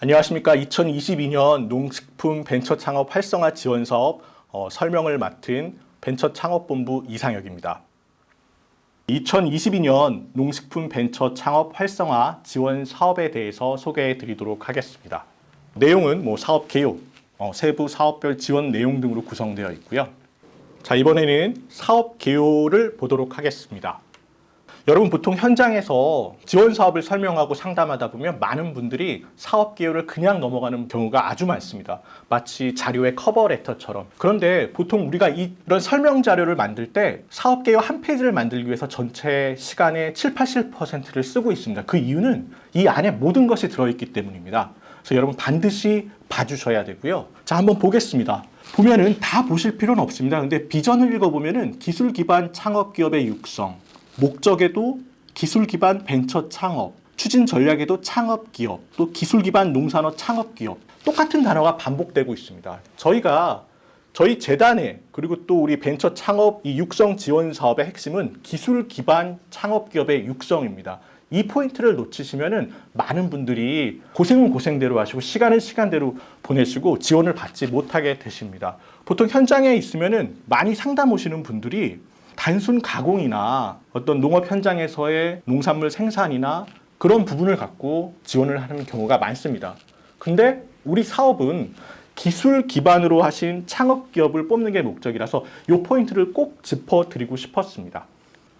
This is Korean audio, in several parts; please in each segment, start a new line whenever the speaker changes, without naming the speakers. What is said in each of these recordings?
안녕하십니까. 2022년 농식품 벤처 창업 활성화 지원 사업 설명을 맡은 벤처 창업본부 이상혁입니다. 2022년 농식품 벤처 창업 활성화 지원 사업에 대해서 소개해 드리도록 하겠습니다. 내용은 사업 개요, 세부 사업별 지원 내용 등으로 구성되어 있고요. 자, 이번에는 사업 개요를 보도록 하겠습니다. 여러분, 보통 현장에서 지원 사업을 설명하고 상담하다 보면 많은 분들이 사업 개요를 그냥 넘어가는 경우가 아주 많습니다. 마치 자료의 커버 레터처럼. 그런데 보통 우리가 이런 설명 자료를 만들 때 사업 개요 한 페이지를 만들기 위해서 전체 시간의 70~80%를 쓰고 있습니다. 그 이유는 이 안에 모든 것이 들어있기 때문입니다. 그래서 여러분 반드시 봐주셔야 되고요. 자, 한번 보겠습니다. 보면은 다 보실 필요는 없습니다. 근데 비전을 읽어보면은 기술 기반 창업 기업의 육성, 목적에도 기술 기반 벤처 창업, 추진 전략에도 창업 기업, 또 기술 기반 농산업 창업 기업, 똑같은 단어가 반복되고 있습니다. 저희 재단에, 그리고 또 우리 벤처 창업 이 육성 지원 사업의 핵심은 기술 기반 창업 기업의 육성입니다. 이 포인트를 놓치시면은 많은 분들이 고생은 고생대로 하시고 시간은 시간대로 보내시고 지원을 받지 못하게 되십니다. 보통 현장에 있으면은 많이 상담 오시는 분들이 단순 가공이나 어떤 농업 현장에서의 농산물 생산이나 그런 부분을 갖고 지원을 하는 경우가 많습니다. 근데 우리 사업은 기술 기반으로 하신 창업 기업을 뽑는 게 목적이라서 이 포인트를 꼭 짚어드리고 싶었습니다.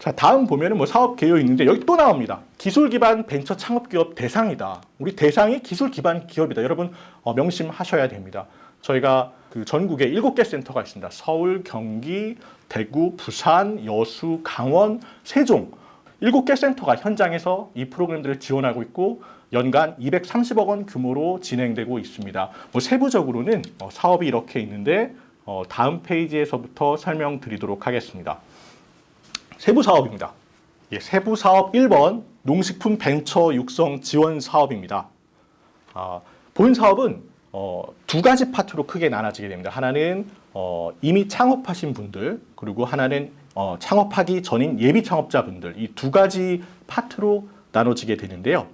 자, 다음 보면은 사업 개요 있는데 여기 또 나옵니다. 기술 기반 벤처 창업 기업 대상이다. 우리 대상이 기술 기반 기업이다. 여러분 명심하셔야 됩니다. 저희가 그 전국에 7개 센터가 있습니다. 서울, 경기, 대구, 부산, 여수, 강원, 세종 7개 센터가 현장에서 이 프로그램들을 지원하고 있고 연간 230억 원 규모로 진행되고 있습니다. 세부적으로는 사업이 이렇게 있는데 다음 페이지에서부터 설명드리도록 하겠습니다. 세부 사업입니다. 세부 사업 1번 농식품 벤처 육성 지원 사업입니다. 본 사업은 두 가지 파트로 크게 나눠지게 됩니다. 하나는 이미 창업하신 분들, 그리고 하나는 창업하기 전인 예비 창업자분들, 이 두 가지 파트로 나눠지게 되는데요.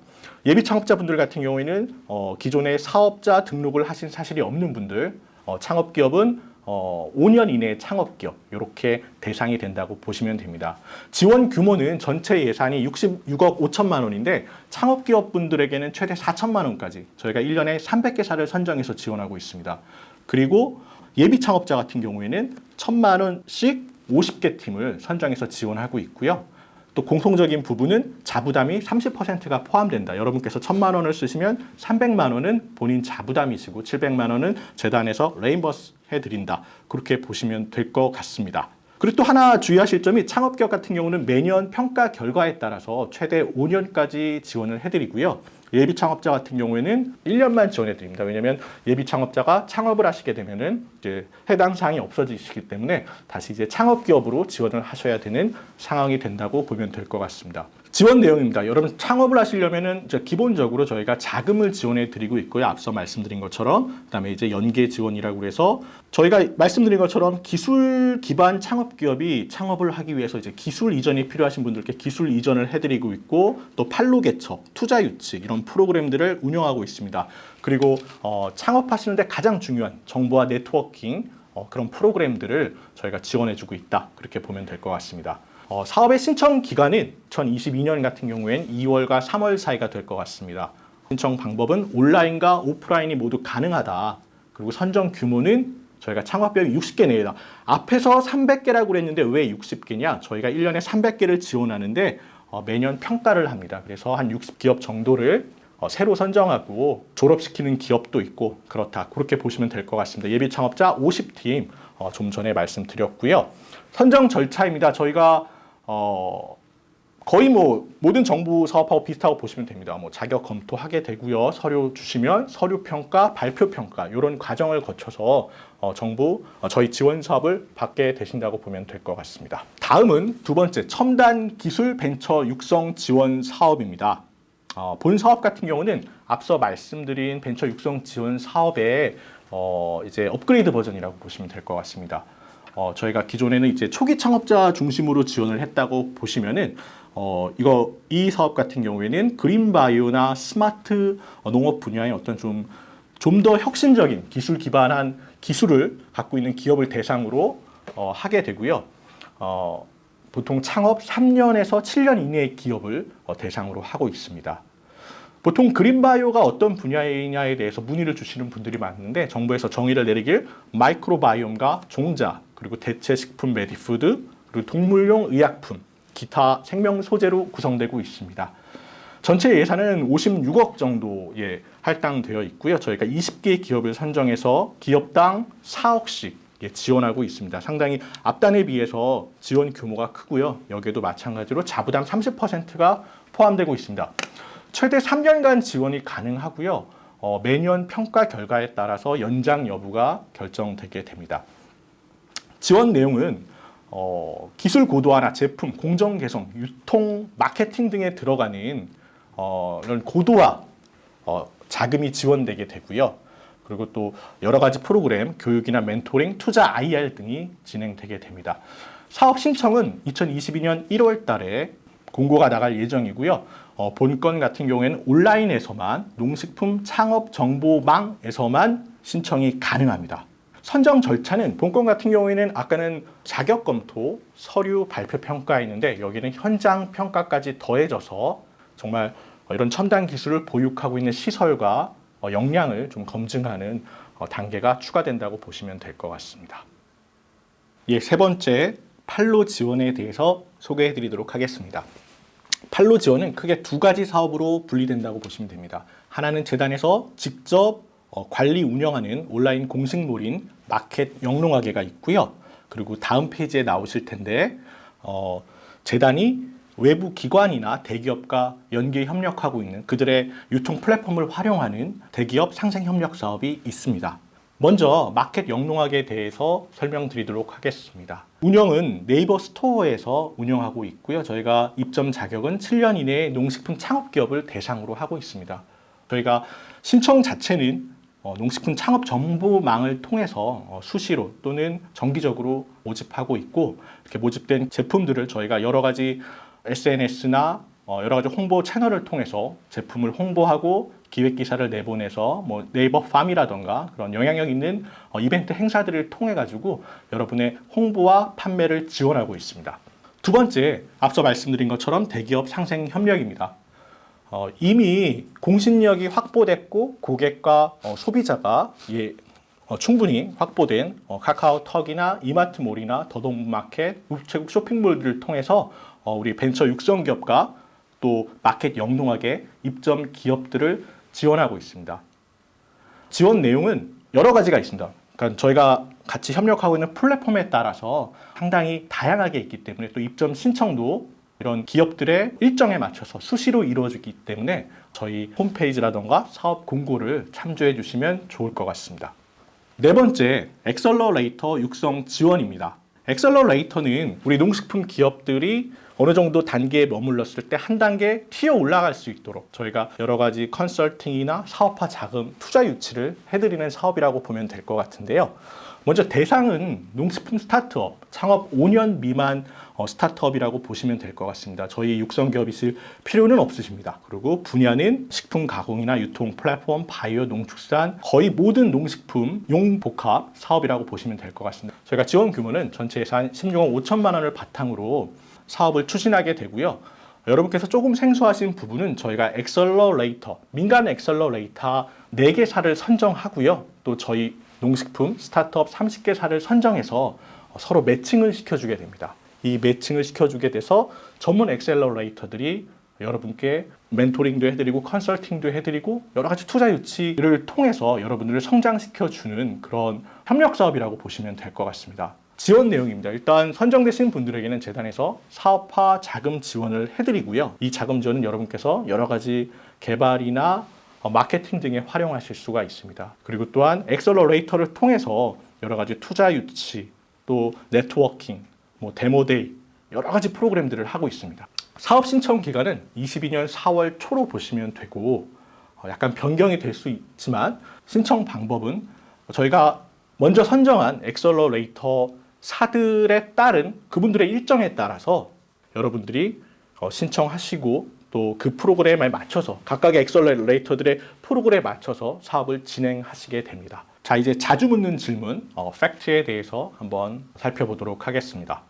예비 창업자분들 같은 경우에는 기존에 사업자 등록을 하신 사실이 없는 분들, 창업기업은 5년 이내 창업기업 이렇게 대상이 된다고 보시면 됩니다. 지원 규모는 전체 예산이 66억 5천만 원인데 창업기업분들에게는 최대 4천만 원까지 저희가 1년에 300개사를 선정해서 지원하고 있습니다. 그리고 예비 창업자 같은 경우에는 1,000만 원씩 50개 팀을 선정해서 지원하고 있고요. 또 공통적인 부분은 자부담이 30%가 포함된다. 여러분께서 1,000만 원을 쓰시면 300만 원은 본인 자부담이시고 700만 원은 재단에서 레임버스 해드린다. 그렇게 보시면 될 것 같습니다. 그리고 또 하나 주의하실 점이 창업기업 같은 경우는 매년 평가 결과에 따라서 최대 5년까지 지원을 해드리고요. 예비 창업자 같은 경우에는 1년만 지원해 드립니다. 왜냐하면 예비 창업자가 창업을 하시게 되면은 이제 해당 사항이 없어지시기 때문에 다시 이제 창업기업으로 지원을 하셔야 되는 상황이 된다고 보면 될 것 같습니다. 지원 내용입니다. 여러분 창업을 하시려면은 기본적으로 저희가 자금을 지원해 드리고 있고요. 앞서 말씀드린 것처럼 그다음에 이제 연계 지원이라고 해서 저희가 말씀드린 것처럼 기술 기반 창업 기업이 창업을 하기 위해서 이제 기술 이전이 필요하신 분들께 기술 이전을 해드리고 있고 또 판로 개척, 투자 유치 이런 프로그램들을 운영하고 있습니다. 그리고 창업하시는데 가장 중요한 정보와 네트워킹 그런 프로그램들을 저희가 지원해주고 있다. 그렇게 보면 될 것 같습니다. 사업의 신청 기간은 2022년 같은 경우엔 2월과 3월 사이가 될 것 같습니다. 신청 방법은 온라인과 오프라인이 모두 가능하다. 그리고 선정 규모는 저희가 창업기업이 60개 내외다. 앞에서 300개라고 그랬는데 왜 60개냐? 저희가 1년에 300개를 지원하는데 매년 평가를 합니다. 그래서 한 60기업 정도를 새로 선정하고 졸업시키는 기업도 있고 그렇다. 그렇게 보시면 될 것 같습니다. 예비 창업자 50팀 좀 전에 말씀드렸고요. 선정 절차입니다. 저희가 거의 모든 정부 사업하고 비슷하고 보시면 됩니다. 자격 검토하게 되고요. 서류 주시면 서류 평가, 발표 평가 이런 과정을 거쳐서 저희 지원 사업을 받게 되신다고 보면 될 것 같습니다. 다음은 두 번째 첨단 기술 벤처 육성 지원 사업입니다. 본 사업 같은 경우는 앞서 말씀드린 벤처 육성 지원 사업의 이제 업그레이드 버전이라고 보시면 될 것 같습니다. 저희가 기존에는 이제 초기 창업자 중심으로 지원을 했다고 보시면은 이 사업 같은 경우에는 그린바이오나 스마트 농업 분야의 어떤 좀 더 혁신적인 기술 기반한 기술을 갖고 있는 기업을 대상으로 하게 되고요. 보통 창업 3년에서 7년 이내의 기업을 대상으로 하고 있습니다. 보통 그린바이오가 어떤 분야이냐에 대해서 문의를 주시는 분들이 많은데 정부에서 정의를 내리길 마이크로바이옴과 종자, 그리고 대체식품 메디푸드, 그리고 동물용 의약품, 기타 생명 소재로 구성되고 있습니다. 전체 예산은 56억 정도에 할당되어 있고요. 저희가 20개의 기업을 선정해서 기업당 4억씩 지원하고 있습니다. 상당히 앞단에 비해서 지원 규모가 크고요. 여기에도 마찬가지로 자부담 30%가 포함되고 있습니다. 최대 3년간 지원이 가능하고요. 매년 평가 결과에 따라서 연장 여부가 결정되게 됩니다. 지원 내용은 기술 고도화나 제품, 공정 개선, 유통, 마케팅 등에 들어가는 이런 고도화 자금이 지원되게 되고요. 그리고 또 여러 가지 프로그램, 교육이나 멘토링, 투자 IR 등이 진행되게 됩니다. 사업 신청은 2022년 1월 달에 공고가 나갈 예정이고요. 본건 같은 경우에는 온라인에서만 농식품 창업 정보망에서만 신청이 가능합니다. 선정 절차는 본건 같은 경우에는 아까는 자격 검토, 서류 발표 평가 있는데 여기는 현장 평가까지 더해져서 정말 이런 첨단 기술을 보유하고 있는 시설과 역량을 좀 검증하는 단계가 추가된다고 보시면 될 것 같습니다. 세 번째, 판로 지원에 대해서 소개해 드리도록 하겠습니다. 판로 지원은 크게 두 가지 사업으로 분리된다고 보시면 됩니다. 하나는 재단에서 직접 관리 운영하는 온라인 공식몰인 마켓 영농학회가 있고요. 그리고 다음 페이지에 나오실 텐데 재단이 외부 기관이나 대기업과 연계 협력하고 있는 그들의 유통 플랫폼을 활용하는 대기업 상생 협력 사업이 있습니다. 먼저 마켓 영농학에 대해서 설명드리도록 하겠습니다. 운영은 네이버 스토어에서 운영하고 있고요. 저희가 입점 자격은 7년 이내의 농식품 창업기업을 대상으로 하고 있습니다. 저희가 신청 자체는 농식품 창업 정보망을 통해서 수시로 또는 정기적으로 모집하고 있고 이렇게 모집된 제품들을 저희가 여러 가지 SNS나 여러 가지 홍보 채널을 통해서 제품을 홍보하고 기획 기사를 내보내서 네이버 팜이라던가 그런 영향력 있는 이벤트 행사들을 통해 가지고 여러분의 홍보와 판매를 지원하고 있습니다. 두 번째, 앞서 말씀드린 것처럼 대기업 상생 협력입니다. 이미 공신력이 확보됐고 고객과 소비자가 충분히 확보된 카카오톡이나 이마트몰이나 더동마켓, 우체국 쇼핑몰들을 통해서 우리 벤처 육성 기업과 또 마켓 영농학의 입점 기업들을 지원하고 있습니다. 지원 내용은 여러 가지가 있습니다. 그러니까 저희가 같이 협력하고 있는 플랫폼에 따라서 상당히 다양하게 있기 때문에 또 입점 신청도 이런 기업들의 일정에 맞춰서 수시로 이루어지기 때문에 저희 홈페이지라던가 사업 공고를 참조해 주시면 좋을 것 같습니다. 네 번째, 엑셀러레이터 육성 지원입니다. 엑셀러레이터는 우리 농식품 기업들이 어느 정도 단계에 머물렀을 때 한 단계 튀어 올라갈 수 있도록 저희가 여러 가지 컨설팅이나 사업화 자금, 투자 유치를 해드리는 사업이라고 보면 될 것 같은데요. 먼저 대상은 농식품 스타트업, 창업 5년 미만 스타트업이라고 보시면 될 것 같습니다. 저희 육성 기업이실 필요는 없으십니다. 그리고 분야는 식품 가공이나 유통 플랫폼, 바이오, 농축산, 거의 모든 농식품 용복합 사업이라고 보시면 될 것 같습니다. 저희가 지원 규모는 전체 예산 16억 5천만 원을 바탕으로 사업을 추진하게 되고요. 여러분께서 조금 생소하신 부분은 저희가 엑셀러레이터, 민간 엑셀러레이터 4개사를 선정하고요. 또 저희 농식품 스타트업 30개사를 선정해서 서로 매칭을 시켜주게 됩니다. 이 매칭을 시켜주게 돼서 전문 엑셀러레이터들이 여러분께 멘토링도 해드리고 컨설팅도 해드리고 여러 가지 투자 유치를 통해서 여러분들을 성장시켜주는 그런 협력 사업이라고 보시면 될 것 같습니다. 지원 내용입니다. 일단 선정되신 분들에게는 재단에서 사업화 자금 지원을 해드리고요. 이 자금 지원은 여러분께서 여러 가지 개발이나 마케팅 등에 활용하실 수가 있습니다. 그리고 또한 엑셀러레이터를 통해서 여러 가지 투자 유치, 또 네트워킹, 데모데이 여러 가지 프로그램들을 하고 있습니다. 사업 신청 기간은 22년 4월 초로 보시면 되고 약간 변경이 될 수 있지만 신청 방법은 저희가 먼저 선정한 엑셀러레이터 사들에 따른 그분들의 일정에 따라서 여러분들이 신청하시고 또 그 프로그램에 맞춰서 각각의 엑셀러레이터들의 프로그램에 맞춰서 사업을 진행하시게 됩니다. 자, 이제 자주 묻는 질문, 팩트에 대해서 한번 살펴보도록 하겠습니다.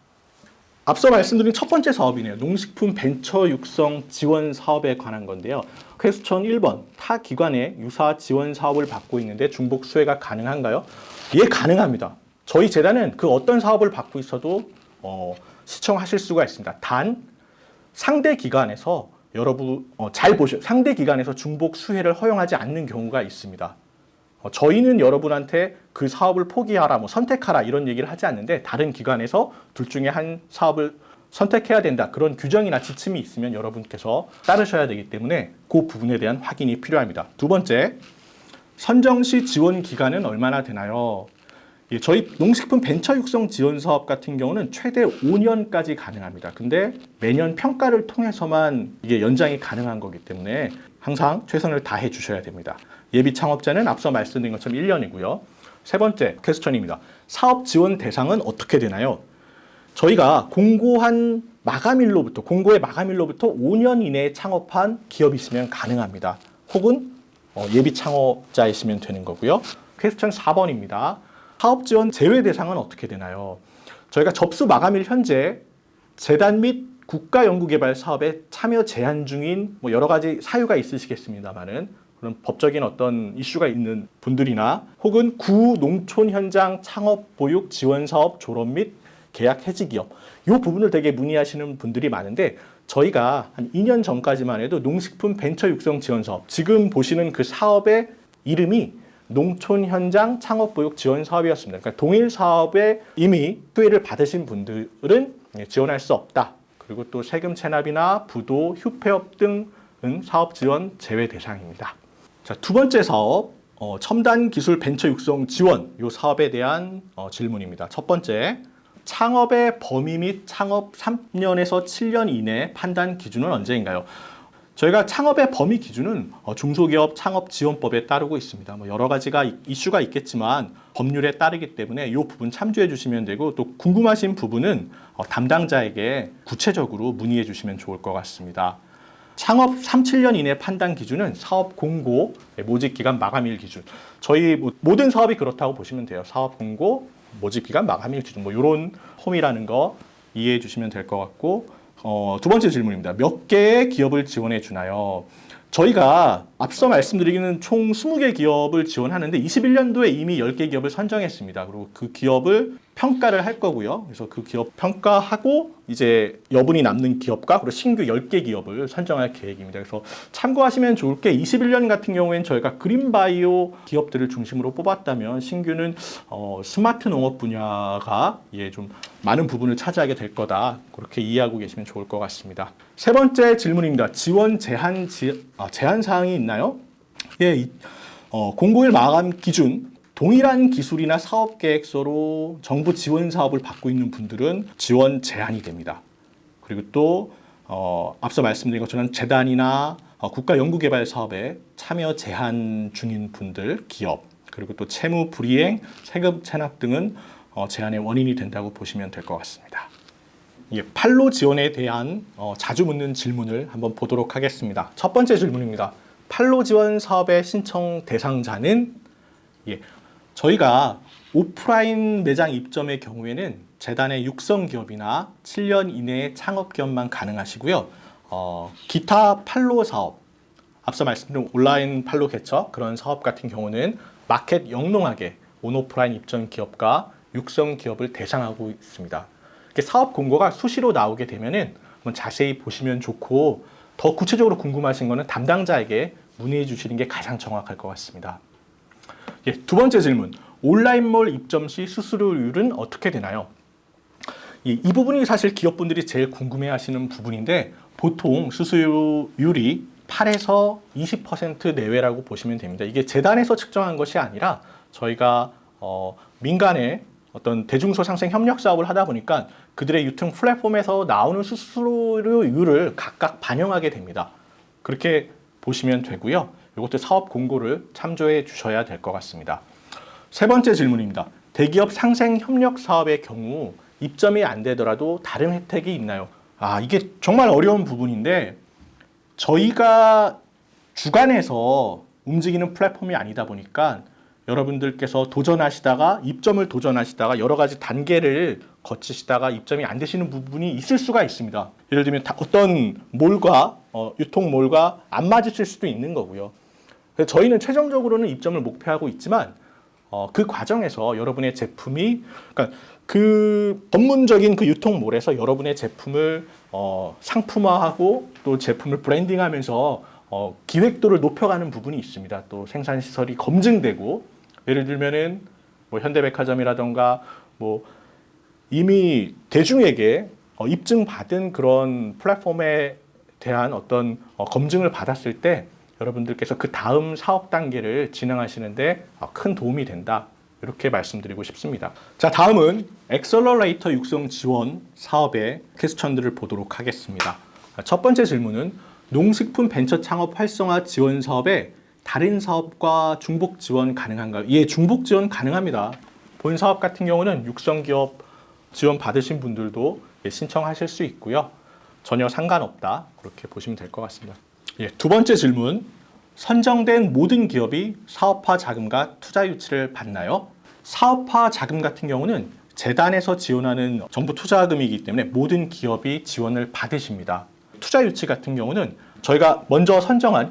앞서 말씀드린 첫 번째 사업이네요. 농식품 벤처 육성 지원 사업에 관한 건데요. 퀘스천 1번, 타 기관의 유사 지원 사업을 받고 있는데 중복 수혜가 가능한가요? 예, 가능합니다. 저희 재단은 그 어떤 사업을 받고 있어도 시청하실 수가 있습니다. 단 상대 기관에서 여러분 잘 보셔. 상대 기관에서 중복 수혜를 허용하지 않는 경우가 있습니다. 저희는 여러분한테 그 사업을 포기하라, 선택하라 이런 얘기를 하지 않는데 다른 기관에서 둘 중에 한 사업을 선택해야 된다. 그런 규정이나 지침이 있으면 여러분께서 따르셔야 되기 때문에 그 부분에 대한 확인이 필요합니다. 두 번째, 선정 시 지원 기간은 얼마나 되나요? 예, 저희 농식품 벤처 육성 지원 사업 같은 경우는 최대 5년까지 가능합니다. 근데 매년 평가를 통해서만 이게 연장이 가능한 거기 때문에 항상 최선을 다해 주셔야 됩니다. 예비 창업자는 앞서 말씀드린 것처럼 1년이고요. 세 번째 퀘스천입니다. 사업 지원 대상은 어떻게 되나요? 저희가 공고의 마감일로부터 5년 이내에 창업한 기업이 있으면 가능합니다. 혹은 예비 창업자이시면 되는 거고요. 퀘스천 4번입니다. 사업 지원 제외 대상은 어떻게 되나요? 저희가 접수 마감일 현재 재단 및 국가연구개발 사업에 참여 제한 중인 여러 가지 사유가 있으시겠습니다만은 그런 법적인 어떤 이슈가 있는 분들이나 혹은 구 농촌 현장 창업 보육 지원 사업 졸업 및 계약 해지 기업 이 부분을 되게 문의하시는 분들이 많은데 저희가 한 2년 전까지만 해도 농식품 벤처 육성 지원 사업 지금 보시는 그 사업의 이름이 농촌 현장 창업 보육 지원 사업이었습니다. 그러니까 동일 사업에 이미 수혜를 받으신 분들은 지원할 수 없다. 그리고 또 세금 체납이나 부도, 휴폐업 등은 사업 지원 제외 대상입니다. 자, 두 번째 사업, 첨단 기술 벤처 육성 지원 이 사업에 대한 질문입니다. 첫 번째, 창업의 범위 및 창업 3년에서 7년 이내 판단 기준은 언제인가요? 저희가 창업의 범위 기준은 중소기업 창업지원법에 따르고 있습니다. 여러 가지가 이슈가 있겠지만 법률에 따르기 때문에 이 부분 참조해 주시면 되고 또 궁금하신 부분은 담당자에게 구체적으로 문의해 주시면 좋을 것 같습니다. 창업 3, 7년 이내 판단 기준은 사업 공고, 모집기간 마감일 기준. 저희 모든 사업이 그렇다고 보시면 돼요. 사업 공고, 모집기간 마감일 기준. 이런 홈이라는 거 이해해 주시면 될 것 같고 두 번째 질문입니다. 몇 개의 기업을 지원해 주나요? 저희가 앞서 말씀드리기는 총 20개 기업을 지원하는데 21년도에 이미 10개 기업을 선정했습니다. 그리고 그 기업을 평가를 할 거고요. 그래서 그 기업 평가하고 이제 여분이 남는 기업과 그리고 신규 10개 기업을 선정할 계획입니다. 그래서 참고하시면 좋을 게 21년 같은 경우에는 저희가 그린바이오 기업들을 중심으로 뽑았다면 신규는 스마트 농업 분야가 좀 많은 부분을 차지하게 될 거다. 그렇게 이해하고 계시면 좋을 것 같습니다. 세 번째 질문입니다. 지원 제한 사항이 있나요? 예, 공고일 마감 기준 동일한 기술이나 사업 계획서로 정부 지원 사업을 받고 있는 분들은 지원 제한이 됩니다. 그리고 또 앞서 말씀드린 것처럼 재단이나 국가 연구개발 사업에 참여 제한 중인 분들, 기업, 그리고 또 채무 불이행, 세금 체납 등은 제한의 원인이 된다고 보시면 될 것 같습니다. 판로 지원에 대한 자주 묻는 질문을 한번 보도록 하겠습니다. 첫 번째 질문입니다. 판로 지원 사업의 신청 대상자는 저희가 오프라인 매장 입점의 경우에는 재단의 육성 기업이나 7년 이내의 창업 기업만 가능하시고요. 기타 판로 사업, 앞서 말씀드린 온라인 판로 개척 그런 사업 같은 경우는 마켓 영농하게 온오프라인 입점 기업과 육성 기업을 대상하고 있습니다. 사업 공고가 수시로 나오게 되면은 한번 자세히 보시면 좋고 더 구체적으로 궁금하신 거는 담당자에게 문의해 주시는 게 가장 정확할 것 같습니다. 두 번째 질문, 온라인몰 입점 시 수수료율은 어떻게 되나요? 이 부분이 사실 기업분들이 제일 궁금해하시는 부분인데 보통 수수료율이 8에서 20% 내외라고 보시면 됩니다. 이게 재단에서 측정한 것이 아니라 저희가 민간의 어떤 대중소상생 협력 사업을 하다 보니까 그들의 유통 플랫폼에서 나오는 수수료율을 각각 반영하게 됩니다. 그렇게 보시면 되고요. 이것도 사업 공고를 참조해 주셔야 될 것 같습니다. 세 번째 질문입니다. 대기업 상생 협력 사업의 경우 입점이 안 되더라도 다른 혜택이 있나요? 이게 정말 어려운 부분인데 저희가 주관해서 움직이는 플랫폼이 아니다 보니까 여러분들께서 입점을 도전하시다가 여러 가지 단계를 거치시다가 입점이 안 되시는 부분이 있을 수가 있습니다. 예를 들면 어떤 몰과 유통몰과 안 맞으실 수도 있는 거고요. 그래서 저희는 최종적으로는 입점을 목표하고 있지만 그 과정에서 여러분의 제품이 그러니까 그 전문적인 그 유통몰에서 여러분의 제품을 상품화하고 또 제품을 브랜딩하면서 기획도를 높여가는 부분이 있습니다. 또 생산 시설이 검증되고 예를 들면은 뭐 현대백화점이라던가 뭐 이미 대중에게 입증받은 그런 플랫폼에 대한 어떤 검증을 받았을 때 여러분들께서 그 다음 사업 단계를 진행하시는데 큰 도움이 된다. 이렇게 말씀드리고 싶습니다. 자, 다음은 엑셀러레이터 육성 지원 사업의 퀘스천들을 보도록 하겠습니다. 첫 번째 질문은 농식품 벤처 창업 활성화 지원 사업에 다른 사업과 중복 지원 가능한가요? 예, 중복 지원 가능합니다. 본 사업 같은 경우는 육성 기업 지원 받으신 분들도 신청하실 수 있고요. 전혀 상관없다. 그렇게 보시면 될 것 같습니다. 예, 두 번째 질문. 선정된 모든 기업이 사업화 자금과 투자 유치를 받나요? 사업화 자금 같은 경우는 재단에서 지원하는 정부 투자금이기 때문에 모든 기업이 지원을 받으십니다. 투자 유치 같은 경우는 저희가 먼저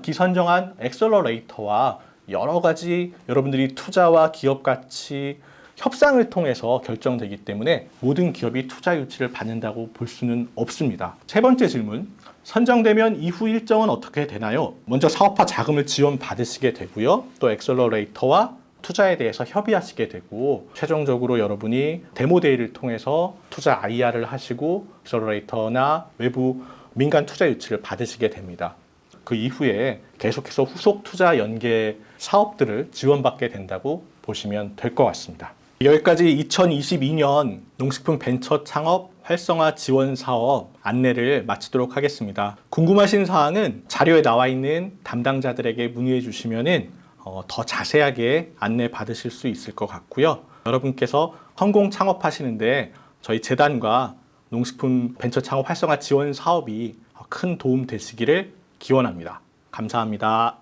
기선정한 엑셀러레이터와 여러 가지 여러분들이 투자와 기업 가치 협상을 통해서 결정되기 때문에 모든 기업이 투자 유치를 받는다고 볼 수는 없습니다. 세 번째 질문. 선정되면 이후 일정은 어떻게 되나요? 먼저 사업화 자금을 지원받으시게 되고요. 또 엑셀러레이터와 투자에 대해서 협의하시게 되고 최종적으로 여러분이 데모데이를 통해서 투자 IR을 하시고 엑셀러레이터나 외부 민간 투자 유치를 받으시게 됩니다. 그 이후에 계속해서 후속 투자 연계 사업들을 지원받게 된다고 보시면 될 것 같습니다. 여기까지 2022년 농식품 벤처 창업 활성화 지원 사업 안내를 마치도록 하겠습니다. 궁금하신 사항은 자료에 나와 있는 담당자들에게 문의해 주시면은 더 자세하게 안내 받으실 수 있을 것 같고요. 여러분께서 성공 창업하시는데 저희 재단과 농식품 벤처 창업 활성화 지원 사업이 큰 도움 되시기를 기원합니다. 감사합니다.